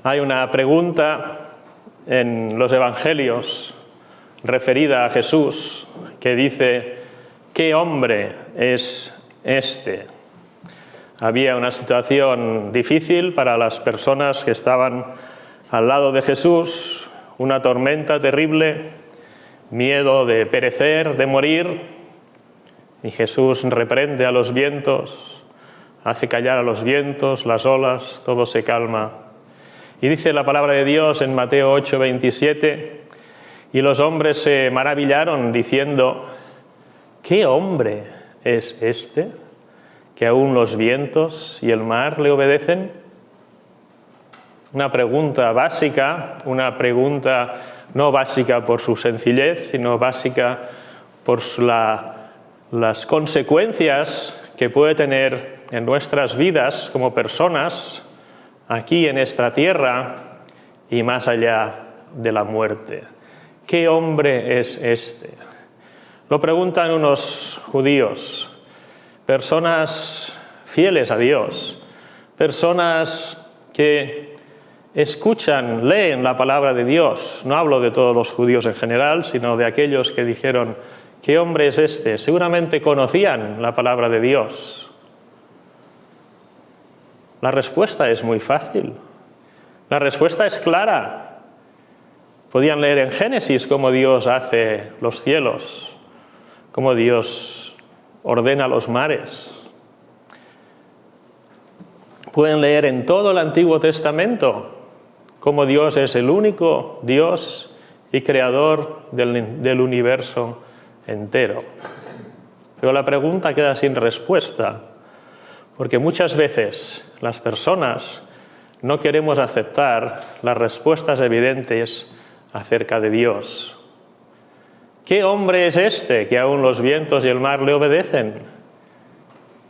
Hay una pregunta en los Evangelios referida a Jesús que dice: ¿qué hombre es este? Había una situación difícil para las personas que estaban al lado de Jesús, una tormenta terrible, miedo de perecer, de morir, y Jesús reprende a los vientos, hace callar a los vientos, las olas, todo se calma. Y dice la palabra de Dios en Mateo 8:27, y los hombres se maravillaron diciendo: ¿qué hombre es este, que aún los vientos y el mar le obedecen? Una pregunta básica, una pregunta no básica por su sencillez, sino básica por las consecuencias que puede tener en nuestras vidas como personas, aquí en esta tierra y más allá de la muerte. ¿Qué hombre es este? Lo preguntan unos judíos, personas fieles a Dios, personas que escuchan, leen la palabra de Dios. No hablo de todos los judíos en general, sino de aquellos que dijeron: ¿qué hombre es este? Seguramente conocían la palabra de Dios. La respuesta es muy fácil. La respuesta es clara. Podían leer en Génesis cómo Dios hace los cielos, cómo Dios ordena los mares. Pueden leer en todo el Antiguo Testamento cómo Dios es el único Dios y creador del universo entero. Pero la pregunta queda sin respuesta, porque muchas veces las personas no queremos aceptar las respuestas evidentes acerca de Dios. ¿Qué hombre es este que aún los vientos y el mar le obedecen?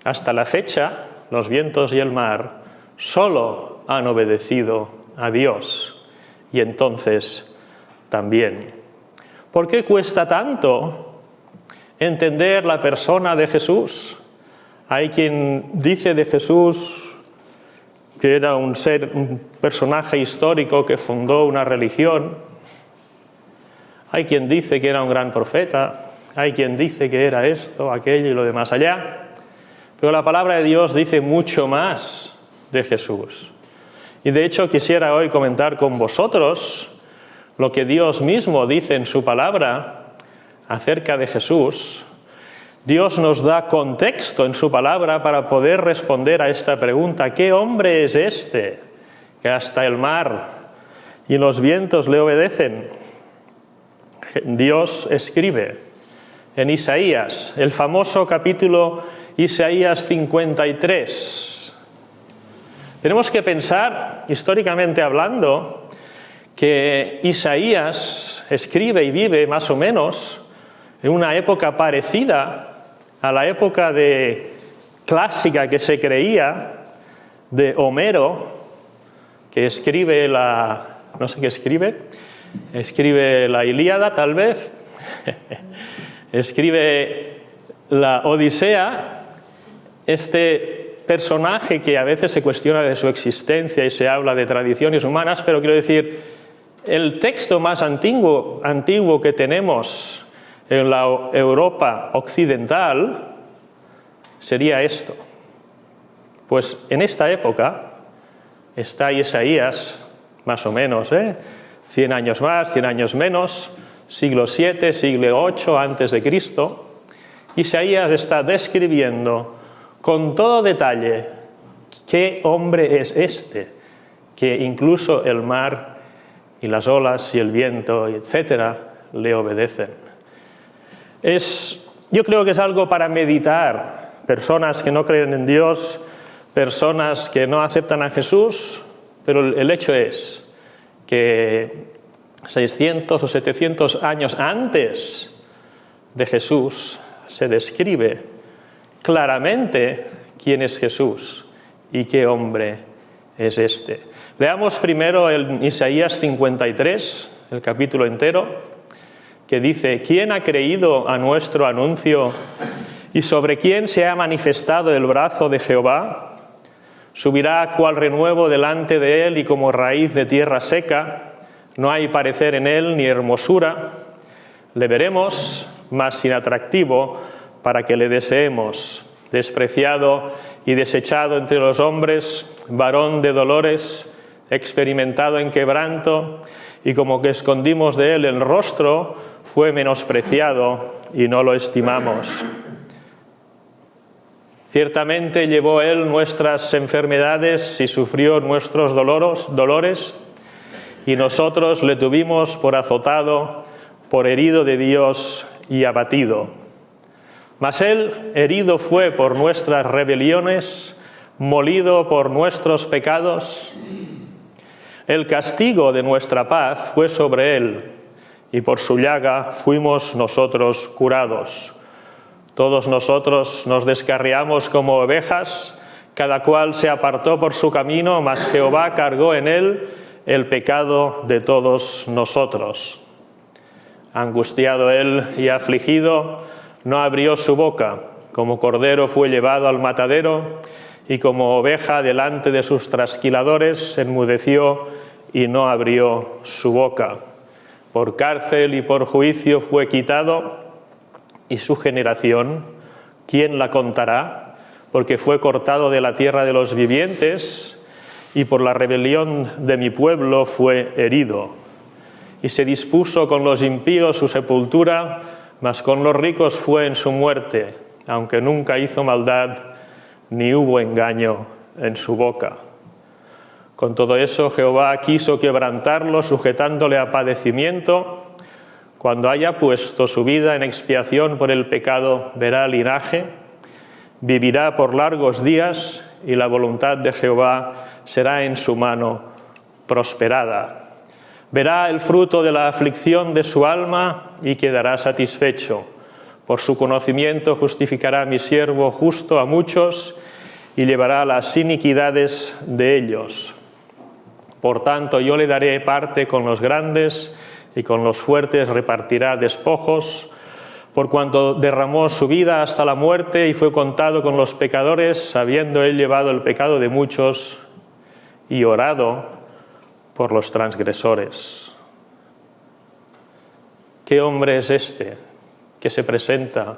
Hasta la fecha, los vientos y el mar solo han obedecido a Dios, y entonces también. ¿Por qué cuesta tanto entender la persona de Jesús? Hay quien dice de Jesús que era un personaje histórico que fundó una religión. Hay quien dice que era un gran profeta. Hay quien dice que era esto, aquello y lo demás allá. Pero la palabra de Dios dice mucho más de Jesús. Y de hecho quisiera hoy comentar con vosotros lo que Dios mismo dice en su palabra acerca de Jesús. Dios nos da contexto en su palabra para poder responder a esta pregunta: ¿qué hombre es este que hasta el mar y los vientos le obedecen? Dios escribe en Isaías, el famoso capítulo Isaías 53. Tenemos que pensar, históricamente hablando, que Isaías escribe y vive más o menos en una época parecida a la época clásica que se creía de Homero, que escribe no sé qué escribe la Ilíada tal vez, escribe la Odisea, este personaje que a veces se cuestiona de su existencia y se habla de tradiciones humanas, pero quiero decir, el texto más antiguo que tenemos en la Europa occidental sería esto. Pues en esta época está Isaías, más o menos, 100 años más, 100 años menos, siglo VII, siglo VIII antes de Cristo. Isaías está describiendo con todo detalle qué hombre es este, que incluso el mar y las olas y el viento, etcétera, le obedecen. Yo creo que es algo para meditar. Personas que no creen en Dios, personas que no aceptan a Jesús, pero el hecho es que 600 o 700 años antes de Jesús se describe claramente quién es Jesús y qué hombre es este. Leamos primero en Isaías 53, el capítulo entero, que dice: ¿quién ha creído a nuestro anuncio y sobre quién se ha manifestado el brazo de Jehová? Subirá cual renuevo delante de él y como raíz de tierra seca, no hay parecer en él ni hermosura. Le veremos, mas sin atractivo, para que le deseemos. Despreciado y desechado entre los hombres, varón de dolores, experimentado en quebranto, y como que escondimos de él el rostro, fue menospreciado y no lo estimamos. Ciertamente llevó él nuestras enfermedades y sufrió nuestros dolores, y nosotros le tuvimos por azotado, por herido de Dios y abatido. Mas él herido fue por nuestras rebeliones, molido por nuestros pecados. El castigo de nuestra paz fue sobre él, y por su llaga fuimos nosotros curados. Todos nosotros nos descarriamos como ovejas, cada cual se apartó por su camino, mas Jehová cargó en él el pecado de todos nosotros. Angustiado él y afligido, no abrió su boca. Como cordero fue llevado al matadero, y como oveja delante de sus trasquiladores, enmudeció y no abrió su boca. Por cárcel y por juicio fue quitado, y su generación, ¿quién la contará? Porque fue cortado de la tierra de los vivientes, y por la rebelión de mi pueblo fue herido. Y se dispuso con los impíos su sepultura, mas con los ricos fue en su muerte, aunque nunca hizo maldad, ni hubo engaño en su boca. Con todo eso, Jehová quiso quebrantarlo, sujetándole a padecimiento. Cuando haya puesto su vida en expiación por el pecado, verá linaje, vivirá por largos días, y la voluntad de Jehová será en su mano prosperada. Verá el fruto de la aflicción de su alma y quedará satisfecho. Por su conocimiento justificará mi siervo justo a muchos y llevará las iniquidades de ellos. Por tanto, yo le daré parte con los grandes, y con los fuertes repartirá despojos, por cuanto derramó su vida hasta la muerte y fue contado con los pecadores, habiendo él llevado el pecado de muchos y orado por los transgresores. ¿Qué hombre es este que se presenta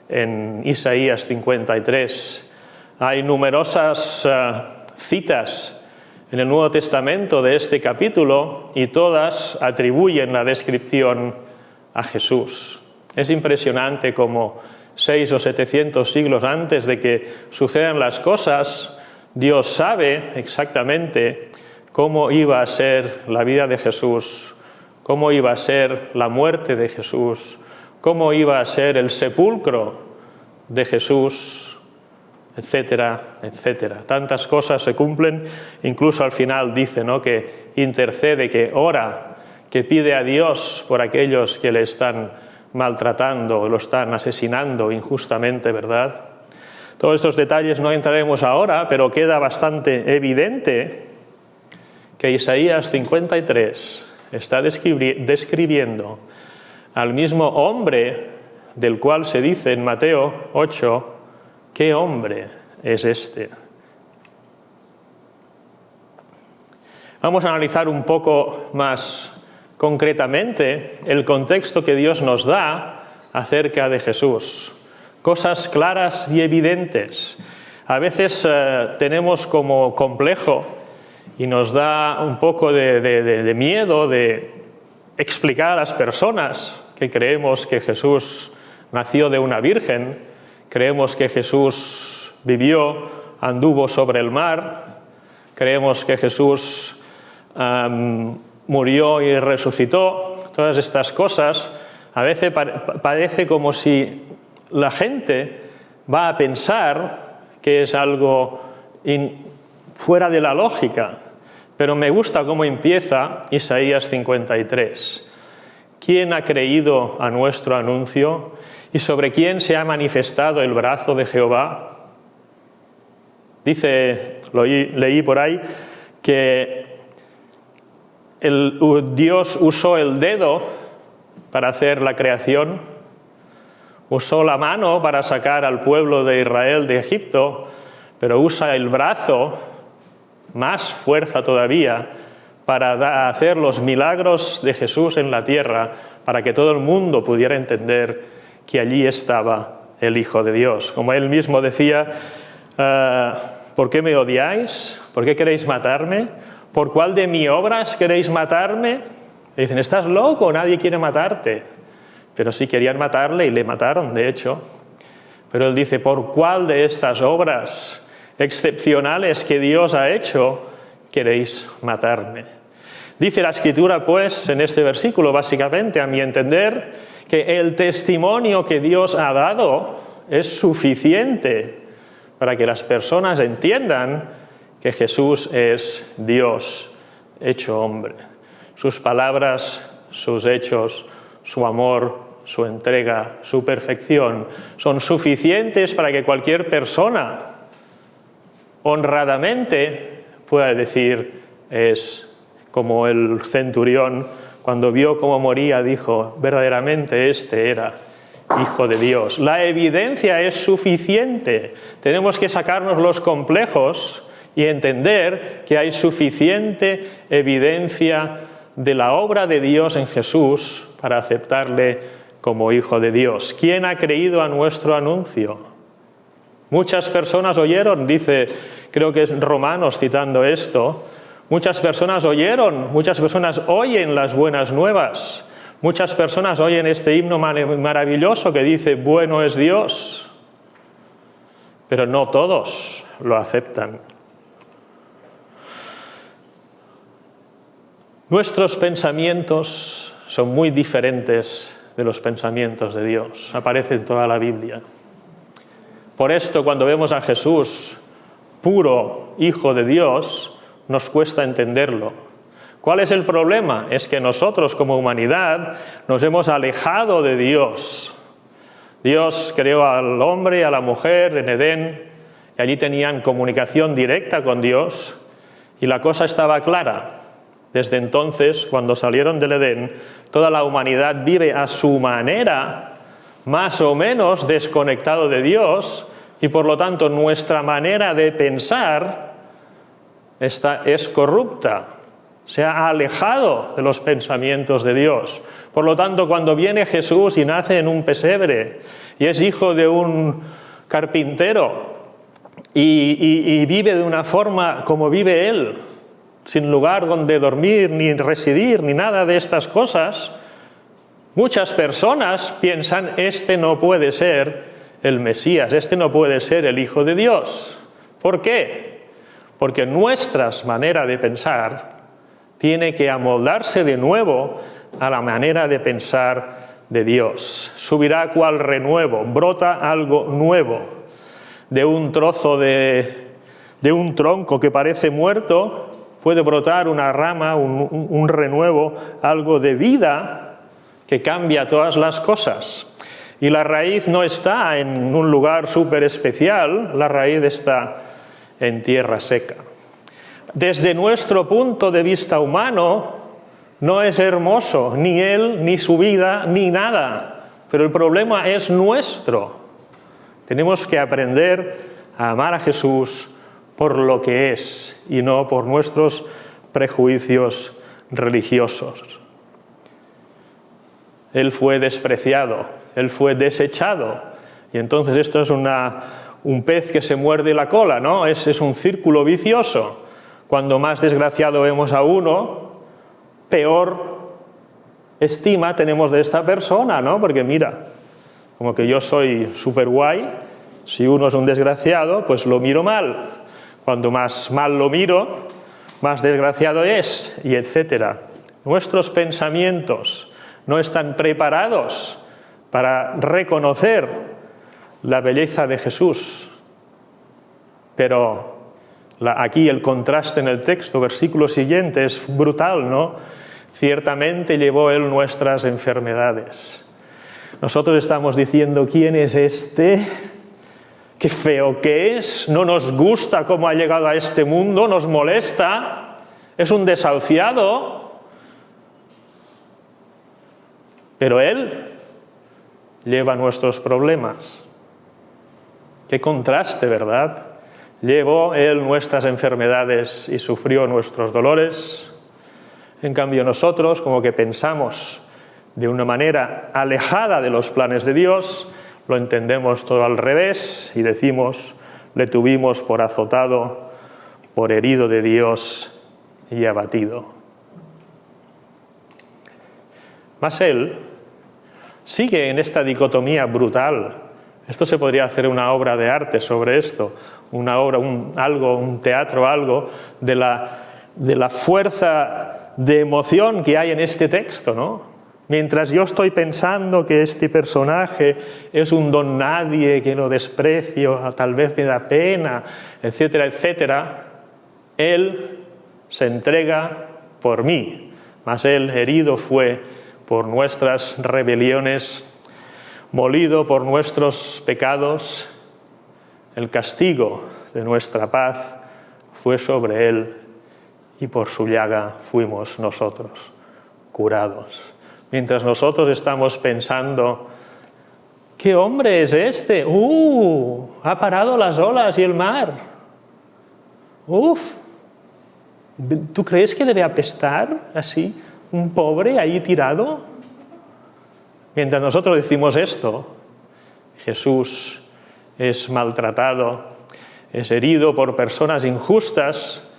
en Isaías 53? Hay numerosas citas en el Nuevo Testamento de este capítulo, y todas atribuyen la descripción a Jesús. Es impresionante cómo 600 o 700 siglos antes de que sucedan las cosas, Dios sabe exactamente cómo iba a ser la vida de Jesús, cómo iba a ser la muerte de Jesús, cómo iba a ser el sepulcro de Jesús, etcétera, etcétera. Tantas cosas se cumplen, incluso al final dice, ¿no?, que intercede, que ora, que pide a Dios por aquellos que le están maltratando, lo están asesinando injustamente, ¿verdad? Todos estos detalles no entraremos ahora, pero queda bastante evidente que Isaías 53 está describiendo al mismo hombre del cual se dice en Mateo 8, ¿qué hombre es este? Vamos a analizar un poco más concretamente el contexto que Dios nos da acerca de Jesús. Cosas claras y evidentes. A veces tenemos como complejo y nos da un poco de miedo de explicar a las personas que creemos que Jesús nació de una virgen. Creemos que Jesús vivió, anduvo sobre el mar. Creemos que Jesús murió y resucitó. Todas estas cosas, a veces parece como si la gente va a pensar que es algo fuera de la lógica. Pero me gusta cómo empieza Isaías 53. ¿Quién ha creído a nuestro anuncio? ¿Y sobre quién se ha manifestado el brazo de Jehová? Dice, leí por ahí, que Dios usó el dedo para hacer la creación, usó la mano para sacar al pueblo de Israel de Egipto, pero usa el brazo más fuerza todavía para hacer los milagros de Jesús en la tierra, para que todo el mundo pudiera entender que allí estaba el Hijo de Dios. Como él mismo decía, ¿por qué me odiáis? ¿Por qué queréis matarme? ¿Por cuál de mis obras queréis matarme? Le dicen, estás loco, nadie quiere matarte. Pero sí querían matarle y le mataron, de hecho. Pero él dice, ¿por cuál de estas obras excepcionales que Dios ha hecho queréis matarme? Dice la Escritura, pues, en este versículo, básicamente, a mi entender, que el testimonio que Dios ha dado es suficiente para que las personas entiendan que Jesús es Dios hecho hombre. Sus palabras, sus hechos, su amor, su entrega, su perfección son suficientes para que cualquier persona honradamente pueda decir, es como el centurión cuando vio cómo moría, dijo, verdaderamente este era Hijo de Dios. La evidencia es suficiente. Tenemos que sacarnos los complejos y entender que hay suficiente evidencia de la obra de Dios en Jesús para aceptarle como Hijo de Dios. ¿Quién ha creído a nuestro anuncio? Muchas personas oyeron, dice, creo que es Romanos citando esto, muchas personas oyeron, muchas personas oyen las buenas nuevas, muchas personas oyen este himno maravilloso que dice, bueno es Dios, pero no todos lo aceptan. Nuestros pensamientos son muy diferentes de los pensamientos de Dios. Aparece en toda la Biblia. Por esto, cuando vemos a Jesús, puro Hijo de Dios, nos cuesta entenderlo. ¿Cuál es el problema? Es que nosotros, como humanidad, nos hemos alejado de Dios. Dios creó al hombre y a la mujer en Edén, y allí tenían comunicación directa con Dios, y la cosa estaba clara. Desde entonces, cuando salieron del Edén, toda la humanidad vive a su manera, más o menos desconectado de Dios, y por lo tanto nuestra manera de pensar es corrupta, se ha alejado de los pensamientos de Dios. Por lo tanto, cuando viene Jesús y nace en un pesebre y es hijo de un carpintero y vive de una forma como vive él, sin lugar donde dormir, ni residir, ni nada de estas cosas, muchas personas piensan, este no puede ser el Mesías, este no puede ser el Hijo de Dios. ¿Por qué? Porque nuestra manera de pensar tiene que amoldarse de nuevo a la manera de pensar de Dios. Subirá cual renuevo, brota algo nuevo. De un trozo de un tronco que parece muerto, puede brotar una rama, un renuevo, algo de vida que cambia todas las cosas. Y la raíz no está en un lugar súper especial, la raíz está en tierra seca. Desde nuestro punto de vista humano, no es hermoso, ni él, ni su vida, ni nada. Pero el problema es nuestro. Tenemos que aprender a amar a Jesús por lo que es y no por nuestros prejuicios religiosos. Él fue despreciado, él fue desechado. Y entonces esto es un pez que se muerde la cola, ¿no? Es un círculo vicioso. Cuando más desgraciado vemos a uno, peor estima tenemos de esta persona, ¿no? Porque mira, como que yo soy súper guay, si uno es un desgraciado, pues lo miro mal. Cuando más mal lo miro, más desgraciado es, y etcétera. Nuestros pensamientos no están preparados para reconocer la belleza de Jesús. Pero aquí el contraste en el texto, versículo siguiente, es brutal, ¿no? Ciertamente llevó él nuestras enfermedades. Nosotros estamos diciendo, ¿quién es este? Qué feo que es, no nos gusta cómo ha llegado a este mundo, nos molesta, es un desahuciado. Pero él lleva nuestros problemas. Qué contraste, ¿verdad? Llevó Él nuestras enfermedades y sufrió nuestros dolores. En cambio nosotros, como que pensamos de una manera alejada de los planes de Dios, lo entendemos todo al revés y decimos, le tuvimos por azotado, por herido de Dios y abatido. Mas Él sigue en esta dicotomía brutal. Esto se podría hacer una obra de arte sobre esto, una obra, un teatro, algo de la fuerza de emoción que hay en este texto, ¿no? Mientras yo estoy pensando que este personaje es un don nadie, que lo desprecio, tal vez me da pena, etcétera, etcétera, Él se entrega por mí, mas Él herido fue por nuestras rebeliones, molido por nuestros pecados, el castigo de nuestra paz fue sobre Él y por su llaga fuimos nosotros curados. Mientras nosotros estamos pensando, ¿qué hombre es este? Ha parado las olas y el mar. ¿Tú crees que debe apestar así un pobre ahí tirado? Mientras nosotros decimos esto, Jesús es maltratado, es herido por personas injustas,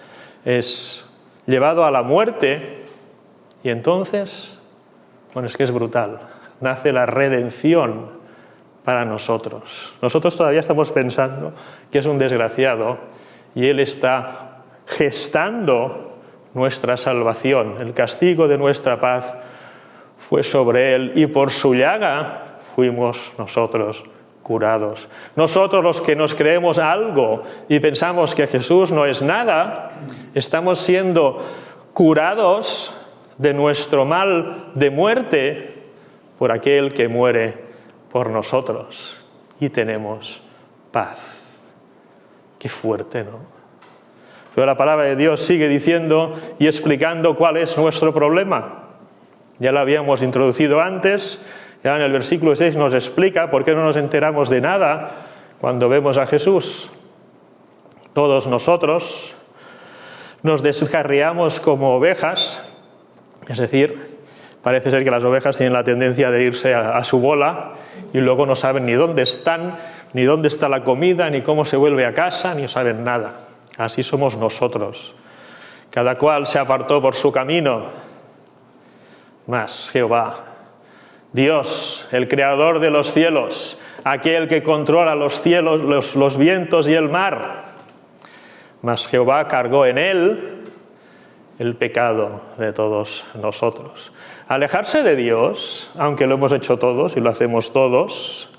es llevado a la muerte y entonces, bueno, es que es brutal, nace la redención para nosotros. Nosotros todavía estamos pensando que es un desgraciado y Él está gestando nuestra salvación. El castigo de nuestra paz fue sobre Él y por su llaga fuimos nosotros curados. Nosotros los que nos creemos algo y pensamos que Jesús no es nada, estamos siendo curados de nuestro mal de muerte por aquel que muere por nosotros y tenemos paz. Qué fuerte, ¿no? Pero la palabra de Dios sigue diciendo y explicando cuál es nuestro problema. Ya lo habíamos introducido antes, ya en el versículo 6 nos explica por qué no nos enteramos de nada cuando vemos a Jesús. Todos nosotros nos descarriamos como ovejas, es decir, parece ser que las ovejas tienen la tendencia de irse a su bola y luego no saben ni dónde están, ni dónde está la comida, ni cómo se vuelve a casa, ni saben nada. Así somos nosotros. Cada cual se apartó por su camino, mas Jehová, Dios, el creador de los cielos, aquel que controla los cielos, los vientos y el mar, mas Jehová cargó en él el pecado de todos nosotros. Alejarse de Dios, aunque lo hemos hecho todos y lo hacemos todos,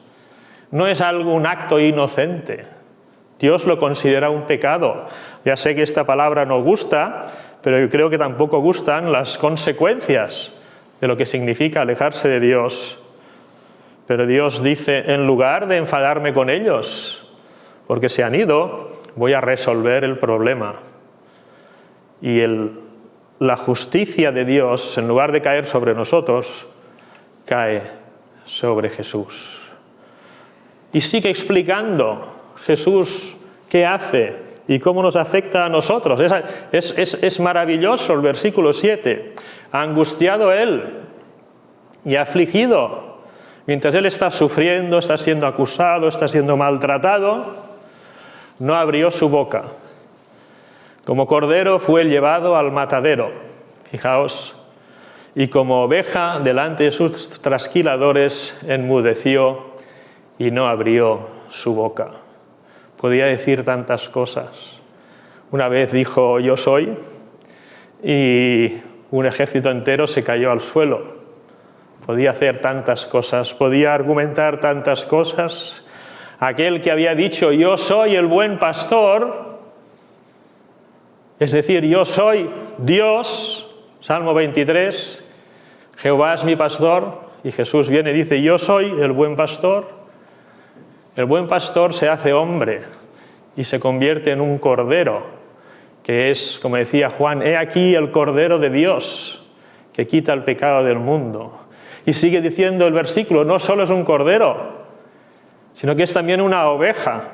no es un acto inocente. Dios lo considera un pecado. Ya sé que esta palabra no gusta, pero yo creo que tampoco gustan las consecuencias de lo que significa alejarse de Dios. Pero Dios dice, en lugar de enfadarme con ellos, porque se han ido, voy a resolver el problema. Y la justicia de Dios, en lugar de caer sobre nosotros, cae sobre Jesús. Y sigue explicando Jesús qué hace y cómo nos afecta a nosotros. Es maravilloso el versículo 7. Angustiado Él y afligido, mientras Él está sufriendo, está siendo acusado, está siendo maltratado, no abrió su boca. Como cordero fue llevado al matadero, fijaos, y como oveja delante de sus trasquiladores enmudeció y no abrió su boca. Podía decir tantas cosas. Una vez dijo yo soy y un ejército entero se cayó al suelo. Podía hacer tantas cosas, podía argumentar tantas cosas. Aquel que había dicho yo soy el buen pastor, es decir, yo soy Dios, Salmo 23, Jehová es mi pastor, y Jesús viene y dice yo soy el buen pastor. El buen pastor se hace hombre y se convierte en un cordero, que es, como decía Juan, he aquí el cordero de Dios, que quita el pecado del mundo. Y sigue diciendo el versículo, no solo es un cordero, sino que es también una oveja.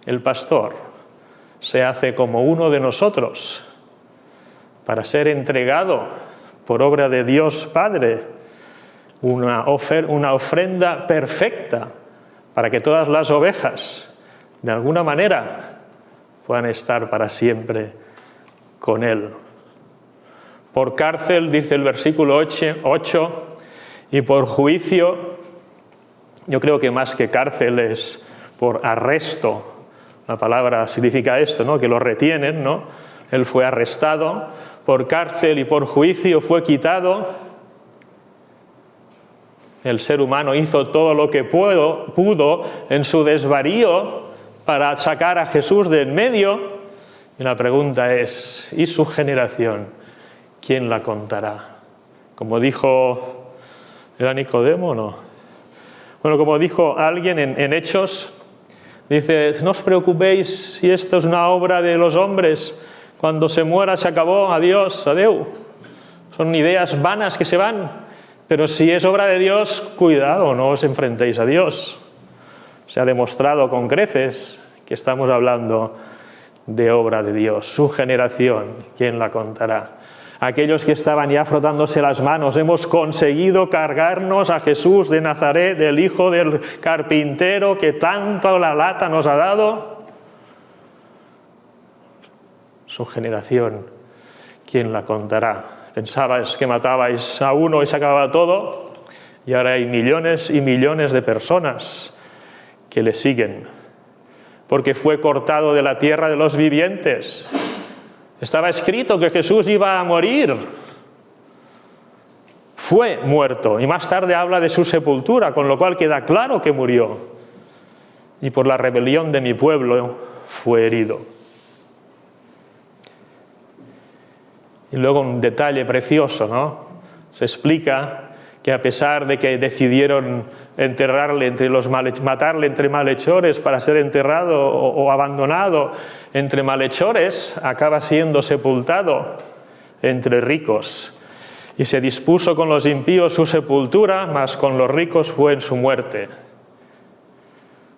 el pastor, se hace como uno de nosotros para ser entregado por obra de Dios Padre, una ofrenda perfecta para que todas las ovejas, de alguna manera, puedan estar para siempre con Él. Por cárcel, dice el versículo 8, y por juicio, yo creo que más que cárcel es por arresto. La palabra significa esto, ¿no? Que lo retienen, ¿no? Él fue arrestado, por cárcel y por juicio fue quitado. El ser humano hizo todo lo que pudo en su desvarío para sacar a Jesús de en medio. Y la pregunta es, ¿y su generación? ¿Quién la contará? Como dijo, ¿era Nicodemo o no? Bueno, como dijo alguien en Hechos, dice, no os preocupéis si esto es una obra de los hombres, cuando se muera se acabó, adiós, adeu. Son ideas vanas que se van, pero si es obra de Dios, cuidado, no os enfrentéis a Dios. Se ha demostrado con creces que estamos hablando de obra de Dios. Su generación, ¿quién la contará? Aquellos que estaban ya frotándose las manos, hemos conseguido cargarnos a Jesús de Nazaret, el hijo del carpintero que tanto la lata nos ha dado. Su generación, ¿quién la contará? Pensabais que matabais a uno y se acababa todo, y ahora hay millones y millones de personas que le siguen, porque fue cortado de la tierra de los vivientes. Estaba escrito que Jesús iba a morir. Fue muerto, y más tarde habla de su sepultura, con lo cual queda claro que murió. Y por la rebelión de mi pueblo fue herido. Y luego un detalle precioso, ¿no? Se explica que a pesar de que decidieron matarle entre malhechores para ser enterrado o abandonado entre malhechores, acaba siendo sepultado entre ricos. Y se dispuso con los impíos su sepultura, mas con los ricos fue en su muerte.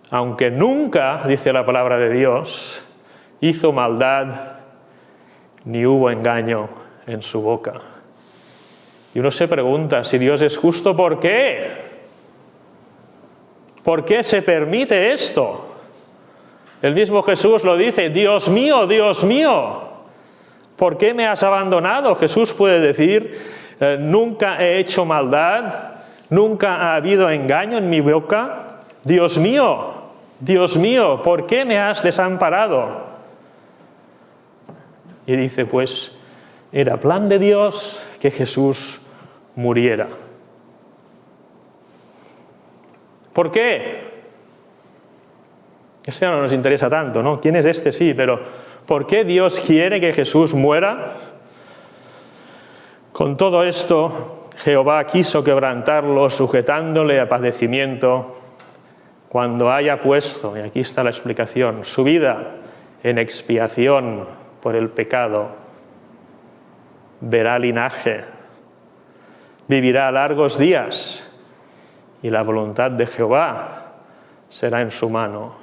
Aunque nunca, dice la palabra de Dios, hizo maldad ni hubo engaño en su boca. Y uno se pregunta, si Dios es justo, ¿por qué? ¿Por qué se permite esto? El mismo Jesús lo dice, Dios mío, ¿por qué me has abandonado? Jesús puede decir, nunca he hecho maldad, nunca ha habido engaño en mi boca. Dios mío, ¿por qué me has desamparado? Y dice, pues, era plan de Dios que Jesús muriera. ¿Por qué? Eso ya no nos interesa tanto, ¿no? ¿Quién es este? Sí, pero ¿por qué Dios quiere que Jesús muera? Con todo esto, Jehová quiso quebrantarlo, sujetándole a padecimiento, cuando haya puesto, y aquí está la explicación, su vida en expiación por el pecado, verá linaje, vivirá largos días, y la voluntad de Jehová será en su mano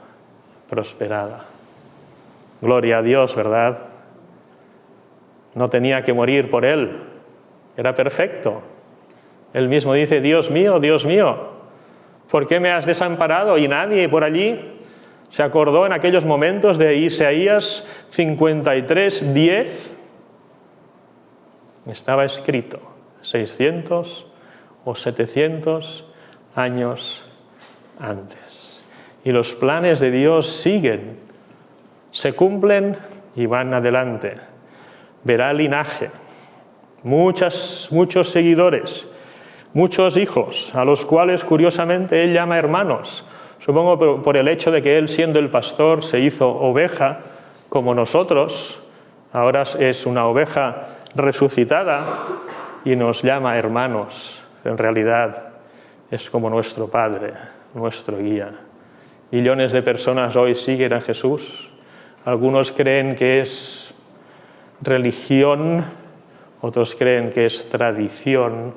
prosperada. Gloria a Dios, ¿verdad? No tenía que morir por él, era perfecto. Él mismo dice, Dios mío, ¿por qué me has desamparado? Y nadie por allí se acordó en aquellos momentos de Isaías 53:10. Estaba escrito 600 o 700 años antes. Y los planes de Dios siguen, se cumplen y van adelante. Verá linaje, muchos seguidores, muchos hijos, a los cuales curiosamente él llama hermanos. Supongo por el hecho de que él, siendo el pastor, se hizo oveja como nosotros. Ahora es una oveja resucitada y nos llama hermanos. En realidad es como nuestro Padre, nuestro guía. Millones de personas hoy siguen a Jesús. Algunos creen que es religión, otros creen que es tradición.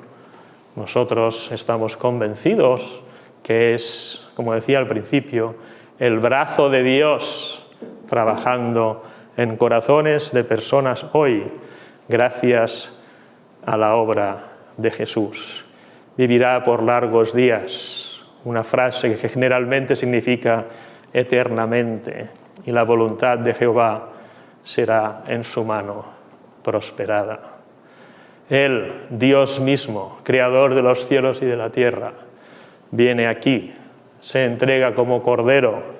Nosotros estamos convencidos que es, como decía al principio, el brazo de Dios trabajando en corazones de personas hoy, gracias a la obra de Jesús. Vivirá por largos días, una frase que generalmente significa eternamente, y la voluntad de Jehová será en su mano prosperada. Él, Dios mismo, creador de los cielos y de la tierra, viene aquí, se entrega como cordero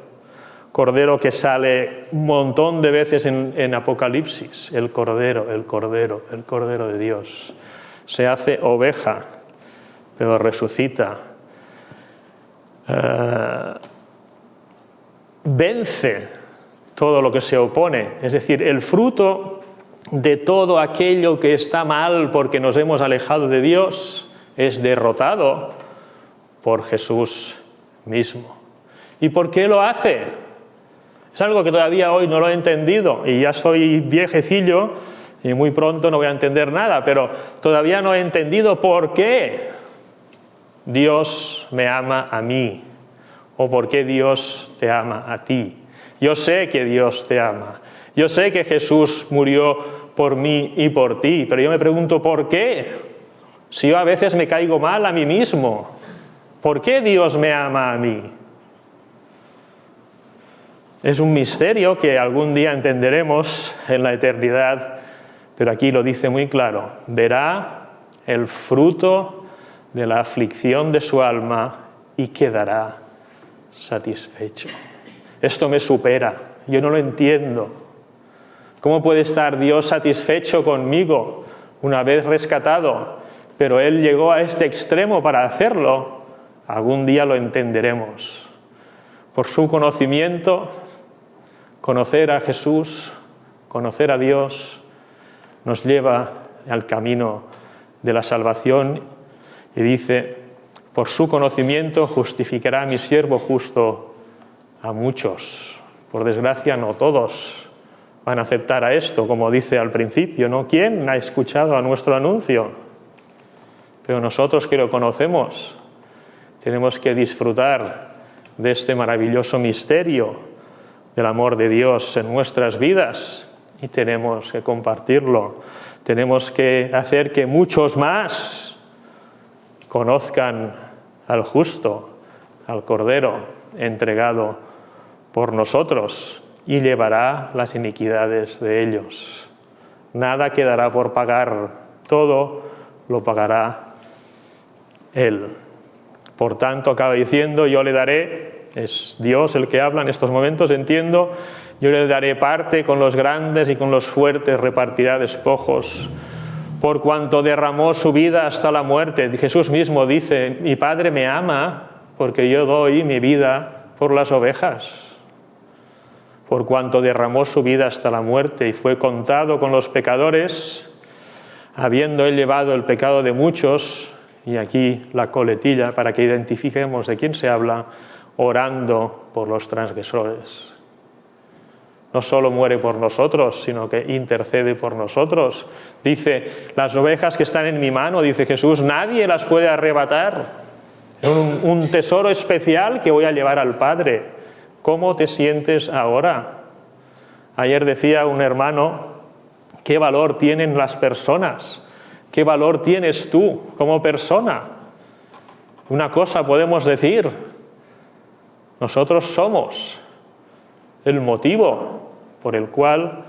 que sale un montón de veces en Apocalipsis, el cordero de Dios. Se hace oveja, pero resucita. Vence todo lo que se opone, es decir, el fruto de todo aquello que está mal porque nos hemos alejado de Dios es derrotado por Jesús mismo. ¿Y por qué lo hace? Es algo que todavía hoy no lo he entendido y ya soy viejecillo y muy pronto no voy a entender nada, pero todavía no he entendido por qué Dios me ama a mí o por qué Dios te ama a ti. Yo sé que Dios te ama. Yo sé que Jesús murió por mí y por ti, pero yo me pregunto ¿por qué? Si yo a veces me caigo mal a mí mismo, ¿por qué Dios me ama a mí? Es un misterio que algún día entenderemos en la eternidad, pero aquí lo dice muy claro. Verá el fruto de la aflicción de su alma y quedará satisfecho. Esto me supera, yo no lo entiendo. ¿Cómo puede estar Dios satisfecho conmigo una vez rescatado? Pero Él llegó a este extremo para hacerlo. Algún día lo entenderemos. Por su conocimiento, conocer a Jesús, conocer a Dios, nos lleva al camino de la salvación y dice, por su conocimiento justificará a mi siervo justo a muchos. Por desgracia no todos van a aceptar a esto, como dice al principio, ¿no? ¿Quién ha escuchado a nuestro anuncio? Pero nosotros que lo conocemos tenemos que disfrutar de este maravilloso misterio del amor de Dios en nuestras vidas y tenemos que compartirlo. Tenemos que hacer que muchos más conozcan al justo, al Cordero entregado por nosotros y llevará las iniquidades de ellos. Nada quedará por pagar, todo lo pagará Él. Por tanto, acaba diciendo, yo le daré, es Dios el que habla en estos momentos, entiendo, yo le daré parte con los grandes y con los fuertes repartirá despojos, por cuanto derramó su vida hasta la muerte. Jesús mismo dice, mi Padre me ama porque yo doy mi vida por las ovejas. Por cuanto derramó su vida hasta la muerte y fue contado con los pecadores, habiendo Él llevado el pecado de muchos, y aquí la coletilla para que identifiquemos de quién se habla, orando por los transgresores. No solo muere por nosotros, sino que intercede por nosotros. Dice, las ovejas que están en mi mano, dice Jesús, nadie las puede arrebatar. Es un tesoro especial que voy a llevar al Padre. ¿Cómo te sientes ahora? Ayer decía un hermano, ¿qué valor tienen las personas? ¿Qué valor tienes tú como persona? Una cosa podemos decir, nosotros somos el motivo por el cual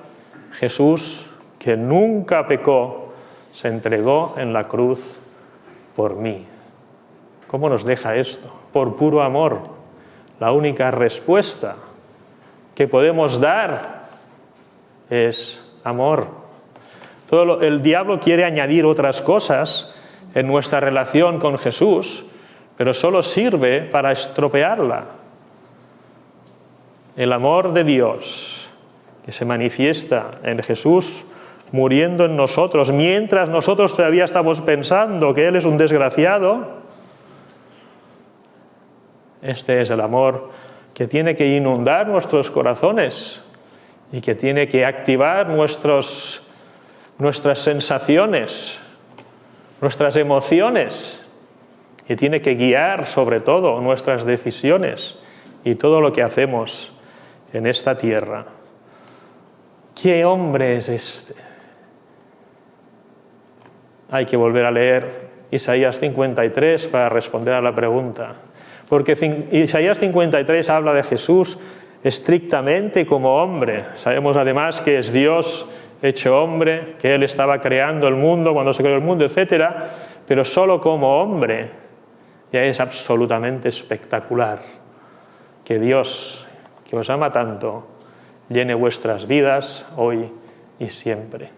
Jesús, que nunca pecó, se entregó en la cruz por mí. ¿Cómo nos deja esto? Por puro amor. La única respuesta que podemos dar es amor. El diablo quiere añadir otras cosas en nuestra relación con Jesús, pero solo sirve para estropearla. El amor de Dios que se manifiesta en Jesús muriendo en nosotros, mientras nosotros todavía estamos pensando que Él es un desgraciado. Este es el amor que tiene que inundar nuestros corazones y que tiene que activar nuestras sensaciones, nuestras emociones, y tiene que guiar sobre todo nuestras decisiones y todo lo que hacemos en esta tierra. ¿Qué hombre es este? Hay que volver a leer Isaías 53 para responder a la pregunta. Porque Isaías 53 habla de Jesús estrictamente como hombre. Sabemos además que es Dios hecho hombre, que Él estaba creando el mundo cuando se creó el mundo, etc. Pero solo como hombre. Ya es absolutamente espectacular. Que Dios, que os ama tanto, llene vuestras vidas hoy y siempre.